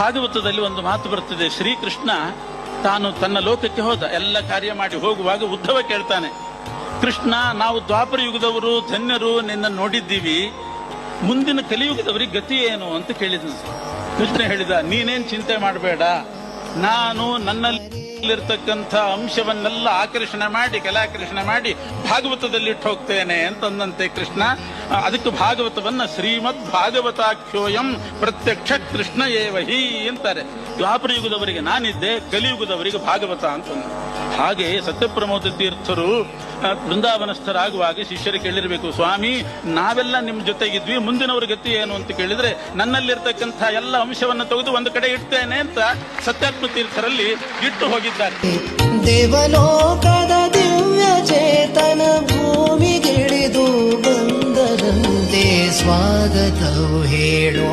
ಭಾಗವತದಲ್ಲಿ ಒಂದು ಮಾತು ಬರ್ತದೆ. ಶ್ರೀಕೃಷ್ಣ ತಾನು ತನ್ನ ಲೋಕಕ್ಕೆ ಹೋದ, ಎಲ್ಲ ಕಾರ್ಯ ಮಾಡಿ ಹೋಗುವಾಗ ಉದ್ಧವ ಕೇಳ್ತಾನೆ, ಕೃಷ್ಣ, ನಾವು ದ್ವಾಪರ ಯುಗದವರು ಧನ್ಯರು, ನಿನ್ನ ನೋಡಿದ್ದೀವಿ, ಮುಂದಿನ ಕಲಿಯುಗದವರಿಗೆ ಗತಿ ಏನು ಅಂತ ಕೇಳಿದ್ನು. ಕೃಷ್ಣ ಹೇಳಿದ, ನೀನೇನ್ ಚಿಂತೆ ಮಾಡಬೇಡ, ನಾನು ನನ್ನಲ್ಲಿರ್ತಕ್ಕಂಥ ಅಂಶವನ್ನೆಲ್ಲ ಆಕರ್ಷಣೆ ಮಾಡಿ ಕಲಾಕರ್ಷಣೆ ಮಾಡಿ ಭಾಗವತದಲ್ಲಿಟ್ಟು ಹೋಗ್ತೇನೆ ಅಂತಂದಂತೆ ಕೃಷ್ಣ. ಅದಕ್ಕೆ ಭಾಗವತವನ್ನ ಶ್ರೀಮದ್ ಭಾಗವತಾಖ್ಯೋಯಂ ಪ್ರತ್ಯಕ್ಷ ಕೃಷ್ಣ ಏವಹಿ ಅಂತಾರೆ. ದ್ವಾಪರ ಯುಗದವರಿಗೆ ನಾನಿದ್ದೆ, ಕಲಿಯುಗದವರಿಗೆ ಭಾಗವತ ಅಂತಂದ. ಹಾಗೆ ಸತ್ಯಪ್ರಮೋದ ತೀರ್ಥರು ಬೃಂದಾವನಸ್ಥರಾಗುವಾಗ ಶಿಷ್ಯರು ಕೇಳಿರಬೇಕು, ಸ್ವಾಮಿ, ನಾವೆಲ್ಲ ನಿಮ್ ಜೊತೆಗಿದ್ವಿ, ಮುಂದಿನವ್ರ ಗತಿ ಏನು ಅಂತ ಕೇಳಿದ್ರೆ, ನನ್ನಲ್ಲಿರ್ತಕ್ಕಂಥ ಎಲ್ಲ ಅಂಶವನ್ನು ತೆಗೆದು ಒಂದು ಕಡೆ ಇಡ್ತೇನೆ ಅಂತ ಸತ್ಯಾತ್ಮ ತೀರ್ಥರಲ್ಲಿ ಇಟ್ಟು ಹೋಗಿದ್ದಾರೆ. ದೇವಲೋಕದ ದಿವ್ಯ ಚೇತನ ಭೂಮಿಗಿಳಿದು ಬಂದರಂತೆ ಸ್ವಾಗತವು ಹೇಳೋ